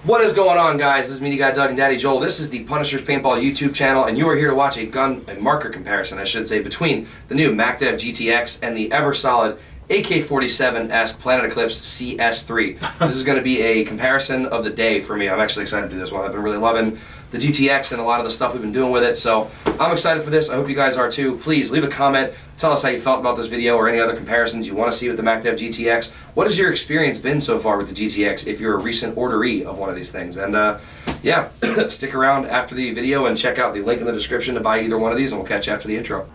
What is going on, guys? This is Media Guy Doug and Daddy Joel. This is the Punisher's Paintball YouTube channel, and you are here to watch a gun and marker comparison, I should say, between the new MacDev GTX and the ever-solid AK-47-esque Planet Eclipse CS3. This is going to be a comparison of the day for me. I'm actually excited to do this one. I've been really loving the GTX and a lot of the stuff we've been doing with it, so I'm excited for this. I hope you guys are too. Please leave a comment. Tell us how you felt about this video or any other comparisons you want to see with the MacDev GTX. What has your experience been so far with the GTX if you're a recent orderee of one of these things? And yeah, stick around after the video and check out the link in the description to buy either one of these, and we'll catch you after the intro.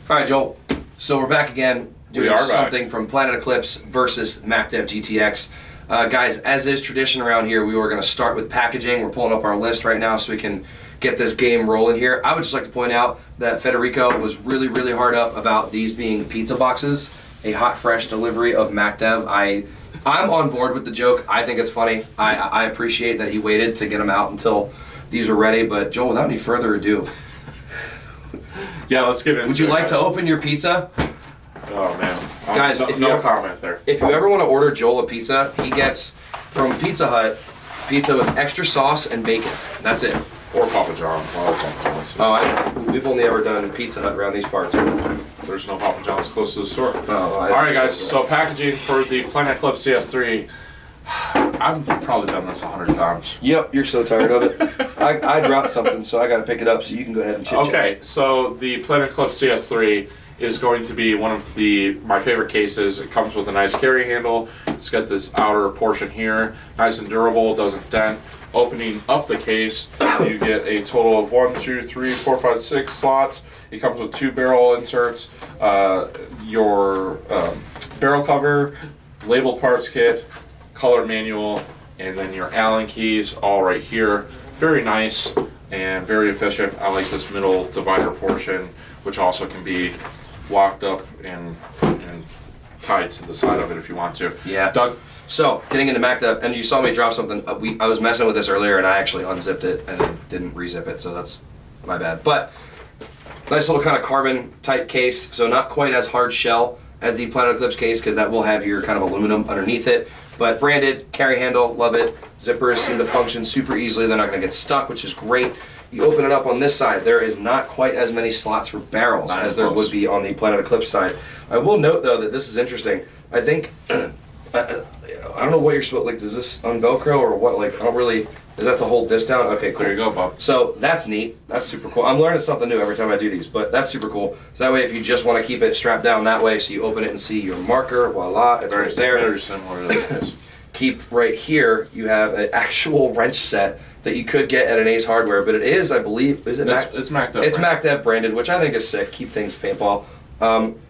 Alright, Joel, so we're back again doing something from Planet Eclipse versus MacDev GTX. Guys, as is tradition around here, we were going to start with packaging. We're pulling up our list right now so we can get this game rolling here. I would just like to point out that Federico was really hard up about these being pizza boxes, a hot, fresh delivery of MacDev. I'm on board with the joke. I think it's funny. I appreciate that he waited to get them out until these were ready, but Joel, without any further ado, yeah, let's get into it. Would you like to open your pizza? Oh man, guys, no comment there. If you ever want to order Joel a pizza, he gets from Pizza Hut pizza with extra sauce and bacon. That's it. Or Papa John's. We've only ever done Pizza Hut around these parts. There's no Papa John's close to the store. All right, guys. So packaging for the Planet Eclipse CS3. I've probably done this 100 times. Yep, you're so tired of it. I dropped something, so I got to pick it up. So you can go ahead and chit-chat. Okay, so the Planet Eclipse CS3 is going to be one of my favorite cases. It comes with a nice carry handle. It's got this outer portion here, nice and durable, doesn't dent. Opening up the case, you get a total of 1, 2, 3, 4, 5, 6 slots. It comes with 2 barrel inserts, your barrel cover, labeled parts kit, color manual, and then your Allen keys all right here. Very nice and very efficient. I like this middle divider portion, which also can be locked up and tied to the side of it if you want to. Yeah. Doug? So, getting into MacDev, and you saw me drop something. I was messing with this earlier, and I actually unzipped it and it didn't rezip it, so that's my bad. But, nice little kind of carbon type case, so not quite as hard shell as the Planet Eclipse case, because that will have your kind of aluminum underneath it. But branded, carry handle, love it. Zippers seem to function super easily. They're not going to get stuck, which is great. You open it up on this side, there is not quite as many slots for barrels as there would be on the Planet Eclipse side. I will note, though, that this is interesting. I think, I don't know what you're supposed, like, does this un-Velcro or what? Like, I don't really, is that to hold this down? Okay, cool. There you go, Bob. So that's neat. That's super cool. I'm learning something new every time I do these, but that's super cool. So that way, if you just want to keep it strapped down that way, so you open it and see your marker, voila, it's right there. Very similar to this. Keep right here, you have an actual wrench set that you could get at an Ace Hardware, but it is, I believe, is it It's MacDev. It's MacDev branded, which I think is sick. Keep things paintball.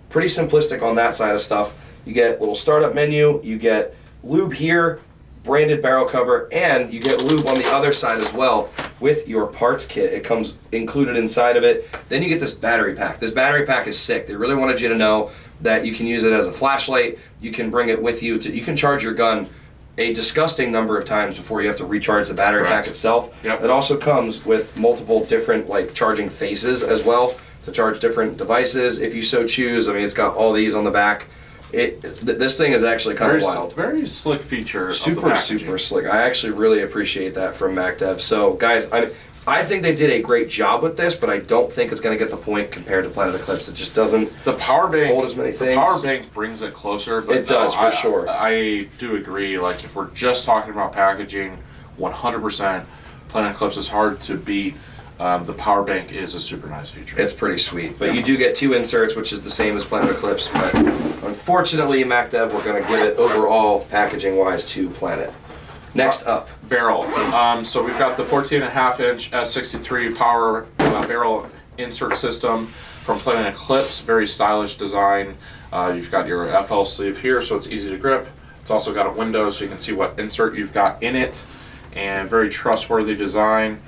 Pretty simplistic on that side of stuff. You get little startup menu, you get lube here, branded barrel cover, and you get lube on the other side as well with your parts kit. It comes included inside of it. Then you get this battery pack. This battery pack is sick. They really wanted you to know that you can use it as a flashlight. You can bring it with you. You can charge your gun a disgusting number of times before you have to recharge the battery pack itself. Yep. It also comes with multiple different charging faces as well to charge different devices if you so choose. I mean, it's got all these on the back. This thing is actually kind of wild. Very slick feature. Super slick. I actually really appreciate that from MacDev. So guys, I think they did a great job with this, but I don't think it's going to get the point compared to Planet Eclipse. It just doesn't hold as many things. The power bank brings it closer. But it does, for sure. I do agree. Like, if we're just talking about packaging, 100%, Planet Eclipse is hard to beat. The power bank is a super nice feature. It's pretty sweet. But you do get 2 inserts, which is the same as Planet Eclipse. But unfortunately, MacDev, we're going to give it overall, packaging-wise, to Planet. Next up, barrel. So we've got the 14.5-inch S63 power barrel insert system from Planet Eclipse. Very stylish design. You've got your FL sleeve here, so it's easy to grip. It's also got a window, so you can see what insert you've got in it. And very trustworthy design.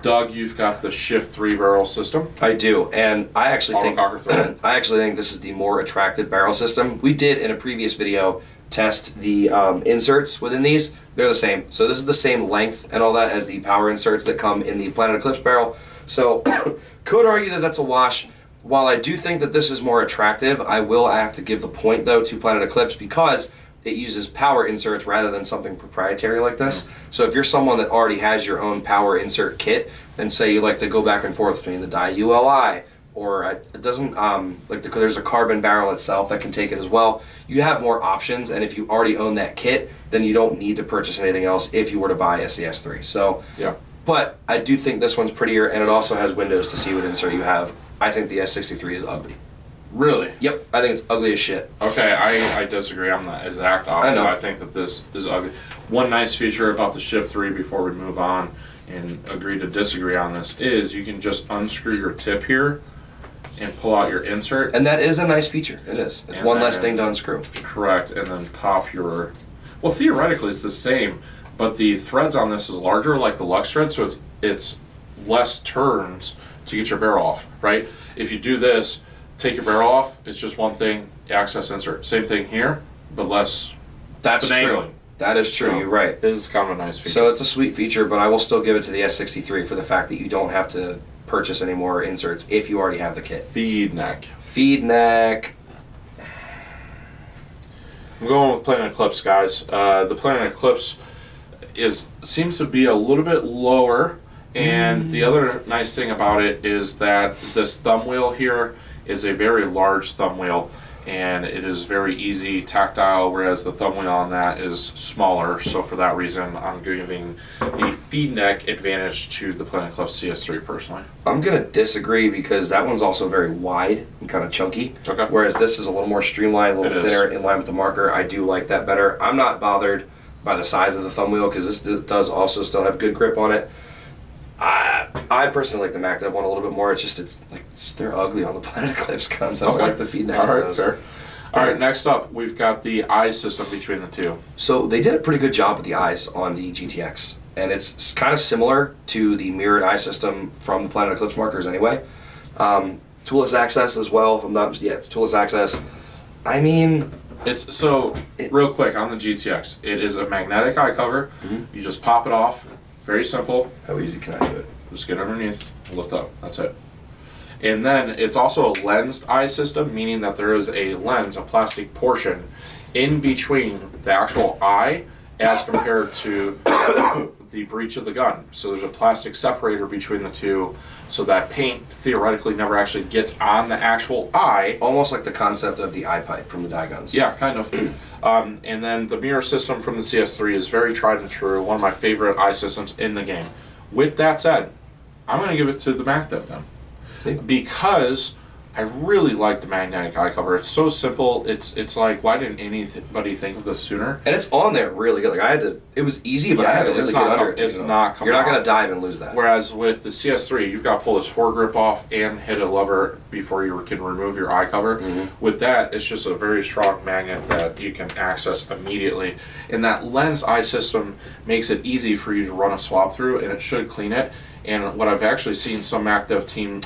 Doug, you've got the Shift 3 barrel system. I do, and I actually think this is the more attractive barrel system. We did in a previous video test the inserts within these. They're the same. So this is the same length and all that as the power inserts that come in the Planet Eclipse barrel. So could argue that that's a wash. While I do think that this is more attractive, I will have to give the point though to Planet Eclipse because it uses power inserts rather than something proprietary like this. So if you're someone that already has your own power insert kit, and say you like to go back and forth between the die ULI, or it doesn't, there's a carbon barrel itself that can take it as well, you have more options, and if you already own that kit, then you don't need to purchase anything else if you were to buy a CS3. So, yeah. But I do think this one's prettier, and it also has windows to see what insert you have. I think the S63 is ugly. Really? Yep, I think it's ugly as shit. Okay, I disagree. I'm the exact opposite. I think that this is ugly. One nice feature about the Shift 3 before we move on and agree to disagree on this is you can just unscrew your tip here and pull out your insert. And that is a nice feature. It is. It's one less thing to unscrew. Correct, and then pop your... Well, theoretically it's the same, but the threads on this is larger like the Lux thread, so it's less turns to get your barrel off, right? If you do this, take your barrel off, it's just one thing, access insert. Same thing here, but less. That's finagling. true. That is true, you're right. It is kind of a nice feature. So it's a sweet feature, but I will still give it to the S63 for the fact that you don't have to purchase any more inserts if you already have the kit. Feed neck. Feed neck. I'm going with Planet Eclipse, guys. The Planet Eclipse seems to be a little bit lower, and the other nice thing about it is that this thumb wheel here is a very large thumb wheel, and it is very easy tactile, whereas the thumb wheel on that is smaller. So for that reason, I'm giving the feed neck advantage to the Planet Eclipse CS3 personally. I'm going to disagree because that one's also very wide and kind of chunky. Okay. Whereas this is a little more streamlined, a little thinner, in line with the marker. I do like that better. I'm not bothered by the size of the thumb wheel because this does also still have good grip on it. I personally like the MacDev one a little bit more. It's just they're ugly on the Planet Eclipse guns. I don't like the feed necks on those. Fair. All right, next up, we've got the eye system between the two. So they did a pretty good job with the eyes on the GTX, and it's kind of similar to the mirrored eye system from the Planet Eclipse markers anyway. Toolless access as well. If I'm not, it's toolless access. I mean, real quick on the GTX, it is a magnetic eye cover. You just pop it off. Very simple. How easy can I do it? Just get underneath, lift up. That's it. And then it's also a lensed eye system, meaning that there is a lens, a plastic portion, in between the actual eye as compared to the breech of the gun. So there's a plastic separator between the two, so that paint theoretically never actually gets on the actual eye. Almost like the concept of the eye pipe from the die guns. Yeah, kind of. And then the mirror system from the CS3 is very tried and true, one of my favorite eye systems in the game. With that said, I'm going to give it to the MacDev gun. Because I really like the magnetic eye cover. It's so simple. It's like, why didn't anybody think of this sooner? And it's on there really good. Like it was easy, but I had to really get under it. It's not coming You're not off. going to dive and lose that. Whereas with the CS3, you've got to pull this foregrip off and hit a lever before you can remove your eye cover. With that, it's just a very strong magnet that you can access immediately. And that lens eye system makes it easy for you to run a swab through, and it should clean it. And what I've actually seen some MacDev team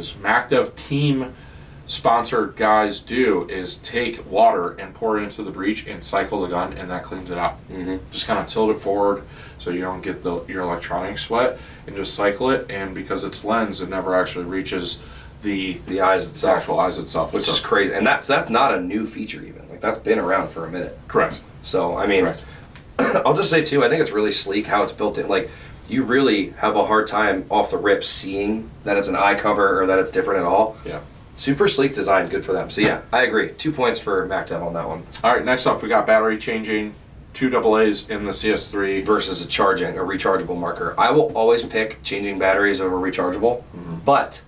MacDev team sponsored guys do is take water and pour it into the breech and cycle the gun, and that cleans it out. Just kind of tilt it forward so you don't get your electronic sweat, and just cycle it. And because it's lens, it never actually reaches the eyes itself, the actual eyes itself, which is crazy. And that's not a new feature even. Like that's been around for a minute. Correct. So I mean. Correct. I'll just say too, I think it's really sleek how it's built in. Like, you really have a hard time off the rip seeing that it's an eye cover or that it's different at all. Yeah. Super sleek design, good for them. So yeah, I agree. 2 points for MacDev on that one. All right, next up we got battery changing, 2 AA's in the CS3 versus a rechargeable marker. I will always pick changing batteries over rechargeable, but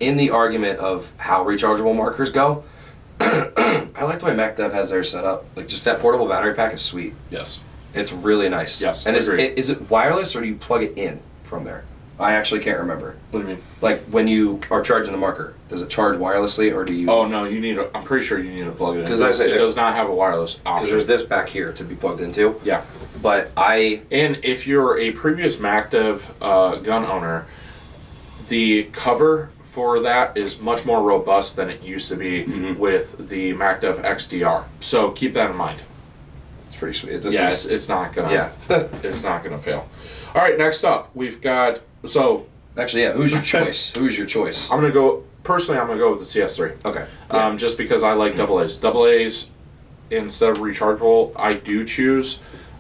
in the argument of how rechargeable markers go, I like the way MacDev has theirs set up. Like, just that portable battery pack is sweet. Yes. It's really nice. Yes, and is it wireless or do you plug it in from there? I actually can't remember. What do you mean? Like when you are charging the marker, does it charge wirelessly or do you? Oh no, I'm pretty sure you need to plug it in. Because it does not have a wireless option. Because there's this back here to be plugged into. Yeah. But and if you're a previous MacDev gun owner, the cover for that is much more robust than it used to be with the MacDev XDR. So keep that in mind. It's pretty sweet. It's not gonna it's not gonna fail. All right, next up we've got actually who's your choice? Who's your choice? I'm gonna go with the CS3. Okay. Just because I like AA's. AA's instead of rechargeable, I do choose.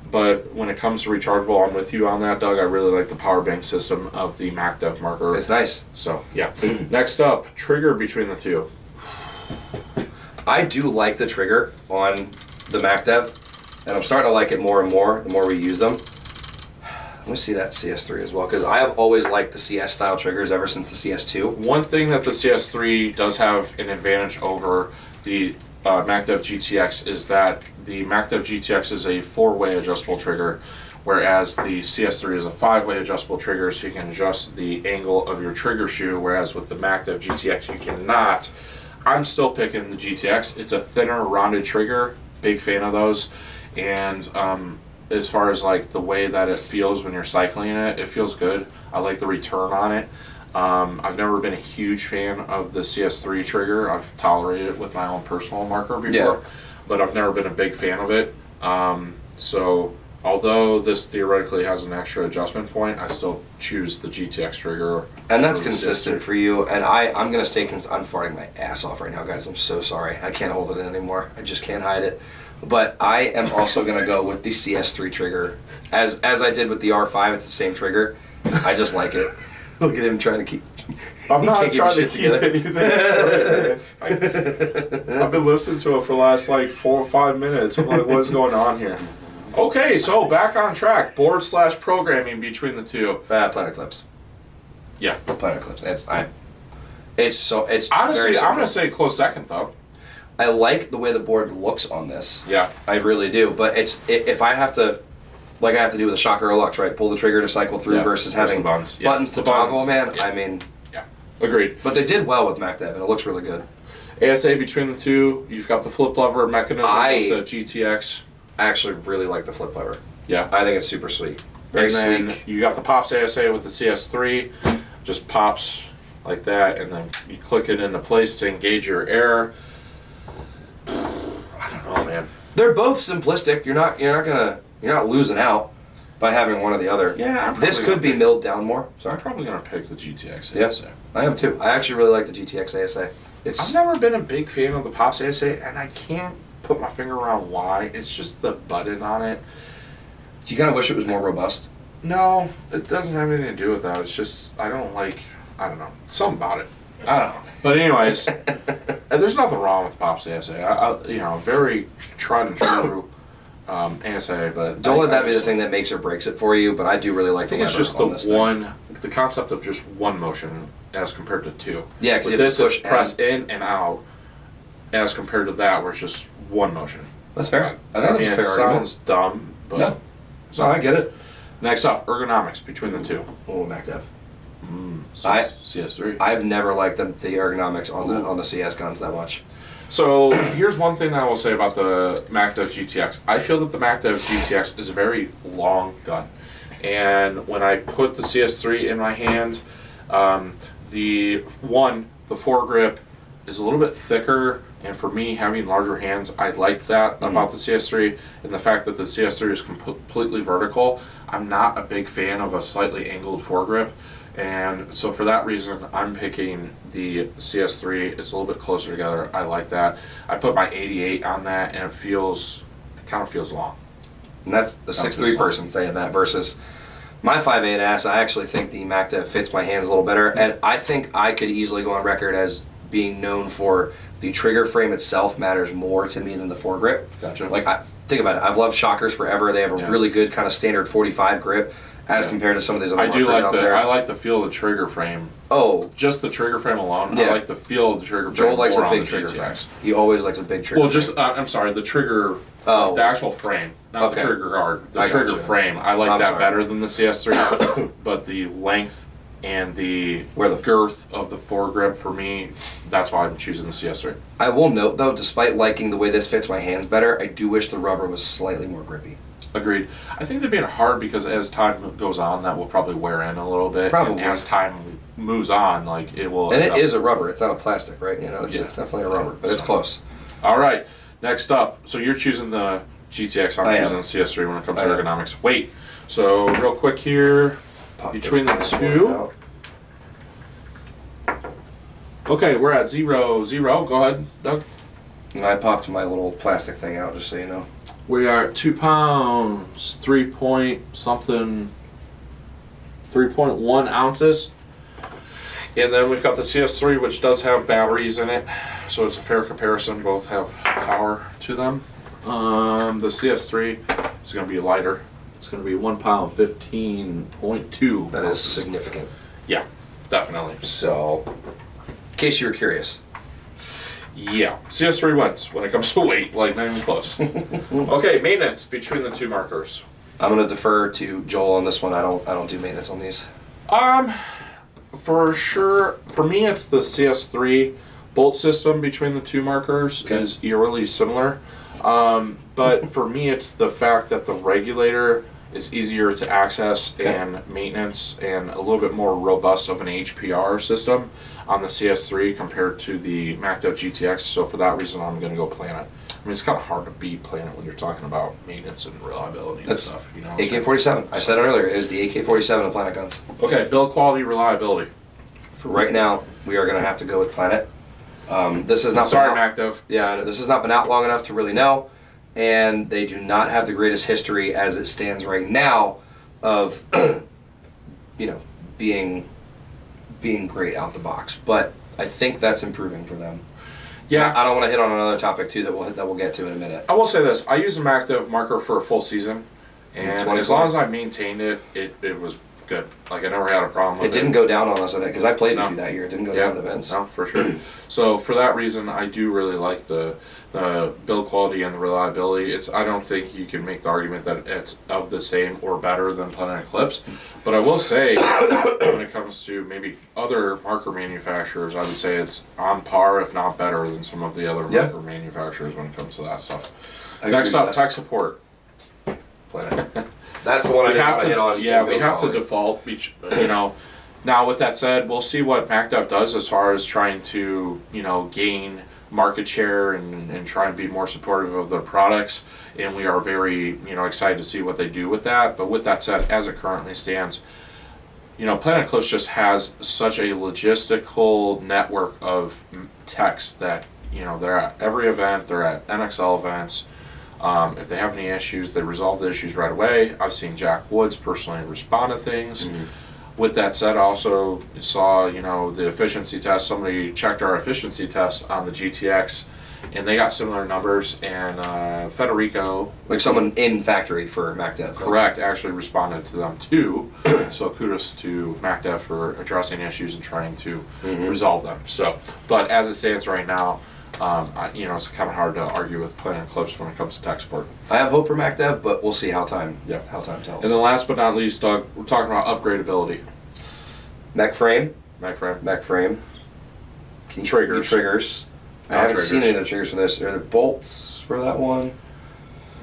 But when it comes to rechargeable, I'm with you on that, Doug. I really like the power bank system of the MacDev marker. It's nice. So, yeah. Next up, trigger between the two. I do like the trigger on the MacDev, and I'm starting to like it more and more the more we use them. Let me see that CS3 as well, because I have always liked the CS style triggers ever since the CS2. One thing that the CS3 does have an advantage over the MacDev GTX is that the MacDev GTX is a 4-way adjustable trigger, whereas the CS3 is a 5-way adjustable trigger, so you can adjust the angle of your trigger shoe, whereas with the MacDev GTX you cannot. I'm still picking the GTX. It's a thinner, rounded trigger. Big fan of those. And as far as like the way that it feels when you're cycling it feels good. I like the return on it. I've never been a huge fan of the CS3 trigger. I've tolerated it with my own personal marker before, but I've never been a big fan of it. So although this theoretically has an extra adjustment point, I still choose the GTX trigger. And that's consistent for you. And I'm going to stay I'm farting my ass off right now, guys. I'm so sorry. I can't hold it in anymore. I just can't hide it. But I am also going to go with the CS3 trigger. As I did with the R5, it's the same trigger. I just like it. Look at him trying to keep. I'm not trying to keep anything straight, man. I've been listening to it for the last like 4 or 5 minutes. I'm like, what's going on here? Okay, so back on track. Board/programming between the two. Planet Eclipse. Yeah, Planet Eclipse. It's honestly, I'm gonna say close second though. I like the way the board looks on this. Yeah, I really do. But if I have to. Like I have to do with the Shocker or Lux, right? Pull the trigger to cycle through versus having buttons to toggle, man. I mean... Yeah, agreed. But they did well with MacDev, and it looks really good. ASA between the two, you've got the flip lever mechanism with the GTX. I actually really like the flip lever. Yeah. I think it's super sweet. Very sleek. sleek. You got the Pops ASA with the CS3. Just pops like that, and then you click it into place to engage your air. I don't know, man. They're both simplistic. You're not losing out by having one or the other. Yeah, this could be milled down more. Sorry. I'm probably gonna pick the GTX ASA. Yes, I am too. I actually really like the GTX ASA. I've never been a big fan of the Pops ASA, and I can't put my finger around why. It's just the button on it. Do you kind of wish it was more robust? No, it doesn't have anything to do with that. It's just I don't know, something about it. I don't know. But anyways, there's nothing wrong with the Pops ASA. Very tried and true. ASA, but don't let that be the thing that makes or breaks it for you. But I do really like. I think it's just the concept of just one motion as compared to two. Yeah, because this is press in and out, as compared to that where it's just one motion. That's fair. I think that's fair. It sounds dumb, but no, I get it. Next up, ergonomics between the two. Oh, MacDev. CS3. I've never liked the ergonomics on the CS guns that much. So here's one thing that I will say about the MacDev GTX. I feel that the MacDev GTX is a very long gun. And when I put the CS3 in my hand, the foregrip is a little bit thicker. And for me, having larger hands, I like that about the CS3. And the fact that the CS3 is completely vertical, I'm not a big fan of a slightly angled foregrip. And so for that reason, I'm picking the CS3. It's a little bit closer together. I like that. I put my 88 on that, and it kind of feels long. And that's the 6'3" person saying that versus my 5'8" ass. I actually think the MacDev fits my hands a little better, and I think I could easily go on record as being known for the trigger frame itself matters more to me than the foregrip. Gotcha. Like, think about it. I've loved Shockers forever. They have a really good kind of standard 45 grip. As compared to some of these other markers out there. I like the feel of the trigger frame. Oh. Just the trigger frame alone. I like the feel of the trigger frame. Joel likes a big trigger frame. He always likes a big trigger frame. I'm sorry, the trigger, the actual frame, not the trigger guard. The trigger frame. I like that better than the CS3, but the length and the Where the girth of the foregrip for me, that's why I'm choosing the CS3. I will note though, despite liking the way this fits my hands better, I do wish the rubber was slightly more grippy. Agreed. I think they're being hard because as time goes on, that will probably wear in a little bit. Probably. And as time moves on, like it will. And it is a rubber. It's not a plastic, right? You know, it's, Yeah. it's definitely a rubber, but it's close. All right. Next up, so you're choosing the GTX. I'm I am. choosing the CS3 when it comes to I am. ergonomics. Weight. So real quick here, Pop between the this two. one out. Okay, we're at 0-0. Go ahead, Doug. And I popped my little plastic thing out, just so you know. We are at 2 pounds, 3.1 ounces. And then we've got the CS3, which does have batteries in it, so it's a fair comparison. Both have power to them. The CS3 is going to be lighter. It's going to be 1 pound, 15.2. That is significant. Yeah, definitely. So, in case you were curious. Yeah, CS3 wins when it comes to weight, like not even close. Okay, maintenance between the two markers. I'm gonna defer to Joel on this one. I don't do maintenance on these. For sure, for me, it's the CS3 bolt system between the two markers is eerily similar. But for me, it's the fact that the regulator is easier to access and maintenance and a little bit more robust of an HPR system on the CS3 compared to the MacDev GTX. So for that reason, I'm going to go Planet. I mean, it's kind of hard to beat Planet when you're talking about maintenance and reliability and stuff. You know, AK-47. I said it earlier. It is the AK-47 of Planet guns. Okay, build quality, reliability. For right now, we are gonna have to go with Planet. This has not. Sorry, been out, MacDev. Yeah, this has not been out long enough to really know, and they do not have the greatest history as it stands right now of, you know, being great out the box. But I think that's improving for them. Yeah, I don't want to hit on another topic too that we'll get to in a minute. I will say this: I use a MacDev marker for a full season, and as long as I maintained it, it was good. Like I never had a problem with it. It didn't go down on us in it because I played with you that year. It didn't go down in events. No, for sure. So for that reason, I do really like the build quality and the reliability. I don't think you can make the argument that it's of the same or better than Planet Eclipse. But I will say, when it comes to maybe other marker manufacturers, I would say it's on par, if not better, than some of the other marker manufacturers when it comes to that stuff. Next up, tech support. Planet. That's the one I didn't want to hit on. Yeah, we have to default. You know, now with that said, we'll see what MacDev does as far as trying to gain market share and try and be more supportive of their products. And we are very excited to see what they do with that. But with that said, as it currently stands, Planet Eclipse just has such a logistical network of techs that they're at every event. They're at NXL events. If they have any issues, they resolve the issues right away. I've seen Jack Woods personally respond to things. Mm-hmm. With that said, I also saw, the efficiency test. Somebody checked our efficiency test on the GTX, and they got similar numbers. And Federico, like someone in factory for MacDev, correct, actually responded to them too. So kudos to MacDev for addressing issues and trying to resolve them. So, but as it stands right now, it's kind of hard to argue with Planet Eclipse when it comes to tech support. I have hope for MacDev, but we'll see how time tells. And then last but not least, Doug, we're talking about upgradability. Mac frame. Triggers. I haven't seen any of the triggers for this. Are there bolts for that one?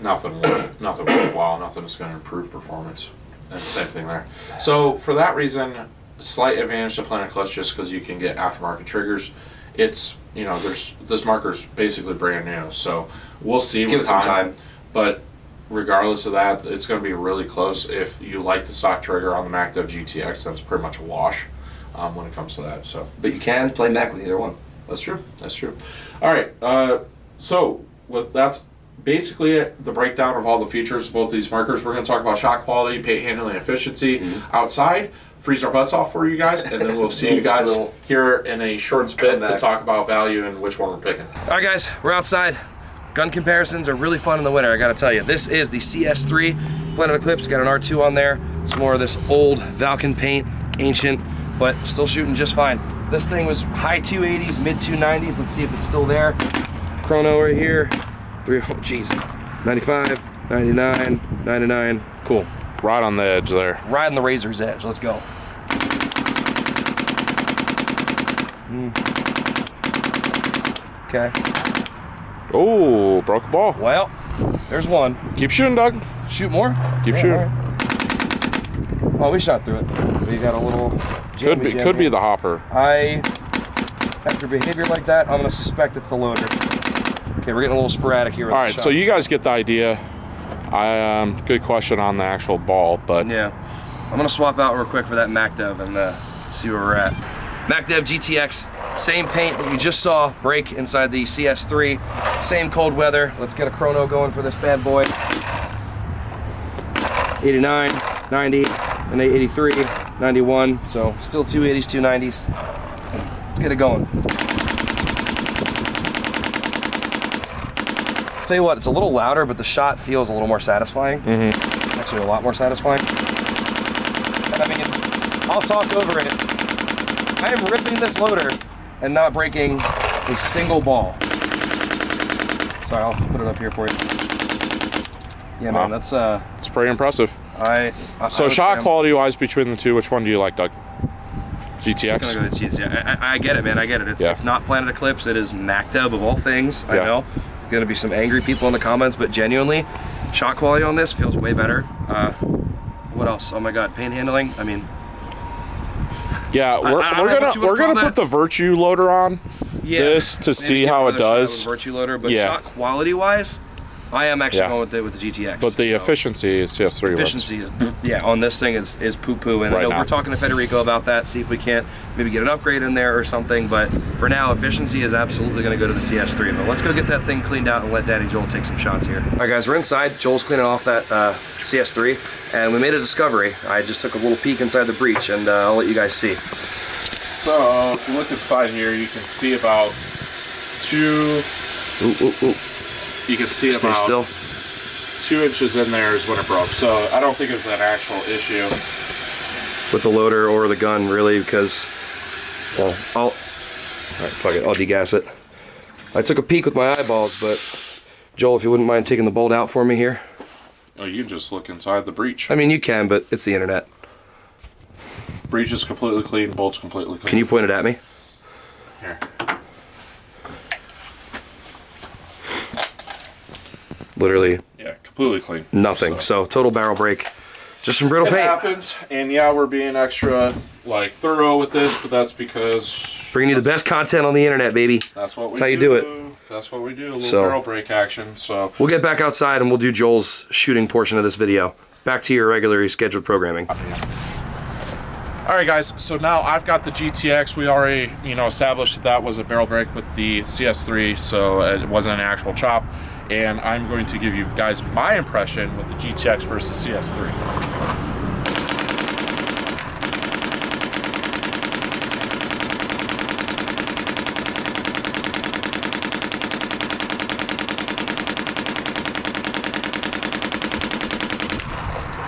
Nothing worthwhile. Nothing that's going to improve performance. And same thing there. So for that reason, slight advantage to Planet Eclipse just because you can get aftermarket triggers. It's this marker's basically brand new, so we'll see. Give it some time. But regardless of that, it's going to be really close. If you like the stock trigger on the MacDev GTX, then it's pretty much a wash when it comes to that. So, but you can play Mac with either one. That's true. All right. So that's basically it, the breakdown of all the features of both of these markers. We're going to talk about shot quality, paint handling efficiency outside. Freeze our butts off for you guys, and then we'll see you guys here in a short bit to talk about value and which one we're picking. All right, guys, we're outside. Gun comparisons are really fun in the winter, I gotta tell you. This is the CS3 Planet Eclipse. Got an R2 on there. Some more of this old Valken paint, ancient, but still shooting just fine. This thing was high 280s, mid 290s. Let's see if it's still there. Chrono right here. 95, 99, 99. Cool. Right on the edge there. Right on the razor's edge. Let's go. Okay. Oh, broke a ball. Well, there's one. Keep shooting, Doug. Shoot more? Keep shooting. Right. Oh, we shot through it. We got a little. Could be the hopper. After behavior like that, I'm gonna suspect it's the loader. Okay, we're getting a little sporadic here. All right, so you guys get the idea. Good question on the actual ball, but yeah, I'm gonna swap out real quick for that MacDev and see where we're at. MacDev GTX, same paint that you just saw break inside the CS3, same cold weather. Let's get a chrono going for this bad boy. 89, 90, and 83, 91. So still 280s, 290s. Let's get it going. Tell you what, it's a little louder, but the shot feels a little more satisfying. Actually, a lot more satisfying. I mean, I'll talk over it. I am ripping this loader and not breaking a single ball. Sorry, I'll put it up here for you. Yeah, man, that's it's pretty impressive. So shot quality wise between the two, which one do you like, Doug? GTX? I'm gonna go with GTX. Yeah, I get it, man. I get it. It's not Planet Eclipse. It is MacDev of all things. I know. Gonna be some angry people in the comments, but genuinely, shot quality on this feels way better. What else? Oh my God, paint handling. I mean, yeah, we're gonna put the Virtue loader on this to see how it does. Virtue loader, but shot quality wise, I am actually going with the GTX. But the efficiency is CS3. Efficiency is on this thing is poo poo, and I know we're talking to Federico about that. See if we can't maybe get an upgrade in there or something. But for now, efficiency is absolutely going to go to the CS3. But let's go get that thing cleaned out and let Daddy Joel take some shots here. All right, guys, we're inside. Joel's cleaning off that CS3, and we made a discovery. I just took a little peek inside the breech, and I'll let you guys see. So if you look inside here, you can see about you can see about 2 inches in there is when it broke. So I don't think it was an actual issue with the loader or the gun, really, because, well, all right, fuck it, I'll degas it. I took a peek with my eyeballs, but Joel, if you wouldn't mind taking the bolt out for me here. Oh, you can just look inside the breech. I mean, you can, but it's the internet. Breech is completely clean, bolt's completely clean. Can you point it at me? Here. Literally. Yeah, completely clean. Nothing. So total barrel break. Just some brittle paint. It happens, and yeah, we're being extra thorough with this, but that's because bringing you the best content on the internet, baby. That's what we do. That's how you do it. That's what we do. A little barrel break action. So we'll get back outside and we'll do Joel's shooting portion of this video. Back to your regularly scheduled programming. All right, guys. So now I've got the GTX. We already, established that was a barrel break with the CS3, so it wasn't an actual chop. And I'm going to give you guys my impression with the GTX versus CS3.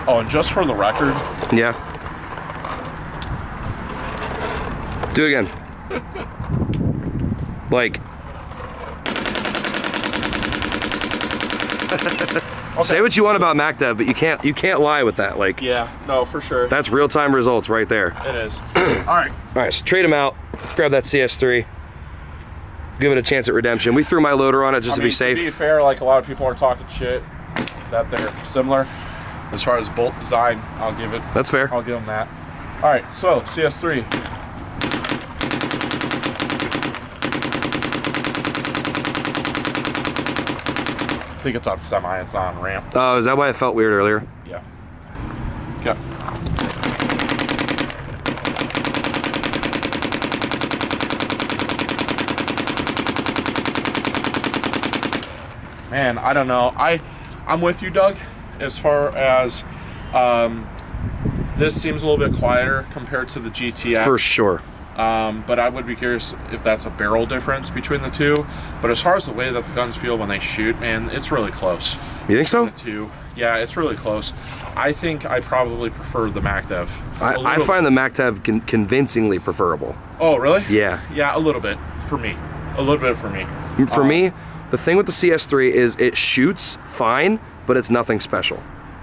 Oh, and just for the record. Yeah. Do it again. Okay. Say what you want about MacDev, but you can't lie with that. Yeah, no, for sure. That's real-time results right there. It is. All right, so trade them out. Let's grab that CS3. Give it a chance at redemption. We threw my loader on it just to be safe. To be fair, a lot of people are talking shit that they're similar. As far as bolt design, I'll give it. That's fair. I'll give them that. All right, so CS3. I think it's on semi, it's not on ramp. Oh, is that why it felt weird earlier? Yeah. Okay. Man, I don't know. I'm with you, Doug, as far as this seems a little bit quieter compared to the GTX. For sure. But I would be curious if that's a barrel difference between the two. But as far as the way that the guns feel when they shoot, man, it's really close. You think so? The two. Yeah, it's really close. I think I probably prefer the MacDev. I find the MacDev convincingly preferable. Oh, really? Yeah. Yeah, a little bit for me. A little bit for me. For me, the thing with the CS3 is it shoots fine, but it's nothing special.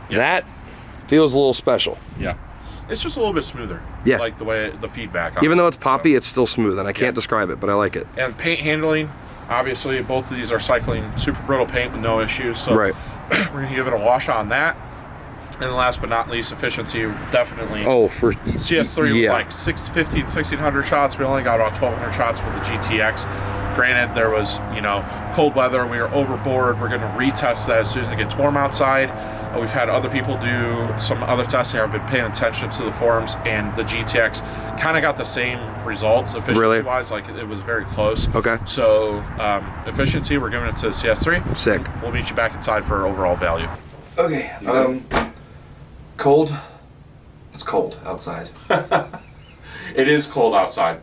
Yeah. That feels a little special. Yeah. It's just a little bit smoother. Yeah. Like the way the feedback on Even it. though it's poppy, it's still smooth, and I can't Yeah. describe it, but I like it. And paint handling, obviously both of these are cycling super brittle paint with no issues. So Right. we're gonna give it a wash on that. And last but not least, efficiency, definitely. Oh, for CS3 was yeah. like 1600 shots. We only got about 1200 shots with the GTX. Granted, there was, you know, cold weather. We were overboard. We're going to retest that as soon as it gets warm outside. We've had other people do some other testing. I've been paying attention to the forums, and the GTX kind of got the same results efficiency-wise. Like, it was very close. Okay. So, efficiency, we're giving it to CS3. Sick. We'll meet you back inside for overall value. Okay. Cold. It's cold outside. It is cold outside.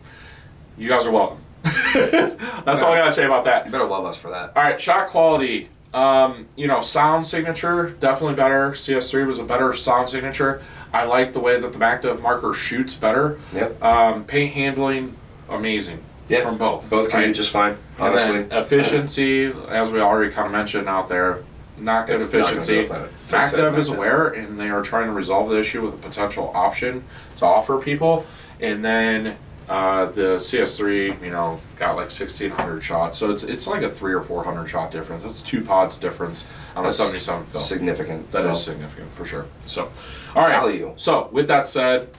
You guys are welcome. That's all I gotta say about that. You better love us for that. All right, shot quality. You know, sound signature definitely better. CS3 was a better sound signature. I like the way that the MacDev marker shoots better. Yep. Paint handling, amazing. Yeah. From both. Both can do just fine. Honestly. And then efficiency, as we already kind of mentioned out there, not good It's not gonna efficiency. be able to MacDev is MacDev. aware, and they are trying to resolve the issue with a potential option to offer people. And then the CS3, you know, got like 1600 shots, so it's like a 300 or 400 shot difference. It's 2 pods difference on a 77 film. Significant. That is significant for sure. So, all right. Value. So with that said,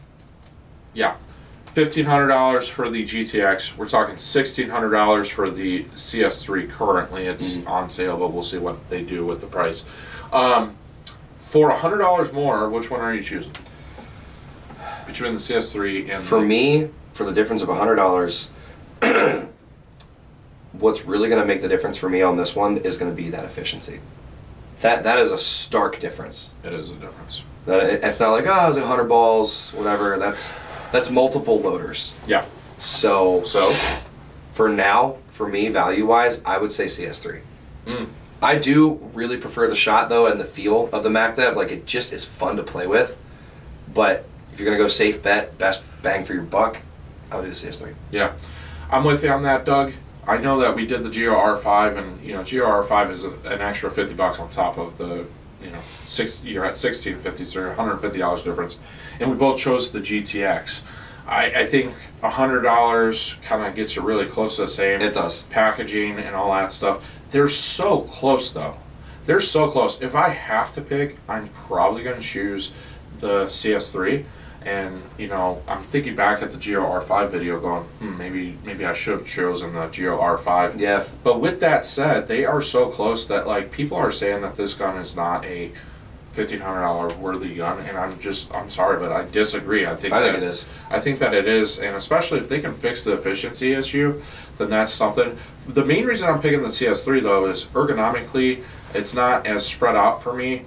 yeah, $1,500 for the GTX. We're talking $1,600 for the CS3 currently. It's on sale, but we'll see what they do with the price. For $100 more, which one are you choosing? Between the CS3 and For me, for the difference of $100, what's really going to make the difference for me on this one is going to be that efficiency. That is a stark difference. It is a difference. It's not like, oh, it's 100 balls, whatever. That's multiple loaders. Yeah. So So, for now, for me, value-wise, I would say CS3. I do really prefer the shot, though, and the feel of the MacDev. Like, it just is fun to play with. But if you're going to go safe bet, best bang for your buck, I would do the CS3. yeah, I'm with you on that, Doug. I know that we did the GR5, and you know, GR5 is an extra $50 on top of the, you know, you're at $1,650, so $150 difference, and we both chose the GTX. I think $100 kind of gets you really close to the same. It does. Packaging and all that stuff. They're so close, though. They're so close. If I have to pick, I'm probably going to choose the CS3. And, you know, I'm thinking back at the GR5 video going, maybe I should have chosen the GR5. Yeah. But with that said, they are so close that, like, people are saying that this gun is not a $1,500 worthy gun, and I'm sorry, but I disagree. I think it is. I think that it is, and especially if they can fix the efficiency issue, then that's something. The main reason I'm picking the CS3, though, is ergonomically, it's not as spread out for me.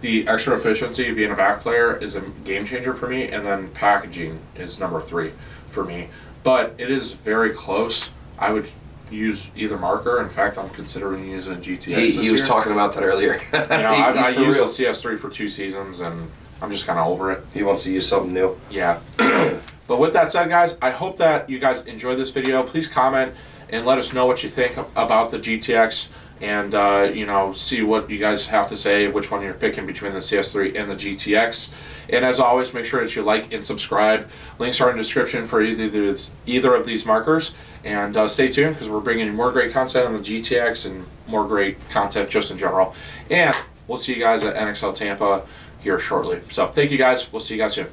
The extra efficiency of being a back player is a game changer for me, and then packaging is number 3 for me. But it is very close. I would use either marker. In fact, I'm considering using a GTX. He was talking about that earlier. You know, I used the CS3 for 2 seasons, and I'm just kind of over it. He wants to use something new. Yeah. But with that said, guys, I hope that you guys enjoyed this video. Please comment and let us know what you think about the GTX. And, you know, see what you guys have to say, which one you're picking between the CS3 and the GTX. And as always, make sure that you like and subscribe. Links are in the description for either of these markers. And stay tuned, because we're bringing you more great content on the GTX and more great content just in general. And we'll see you guys at NXL Tampa here shortly. So thank you guys. We'll see you guys soon.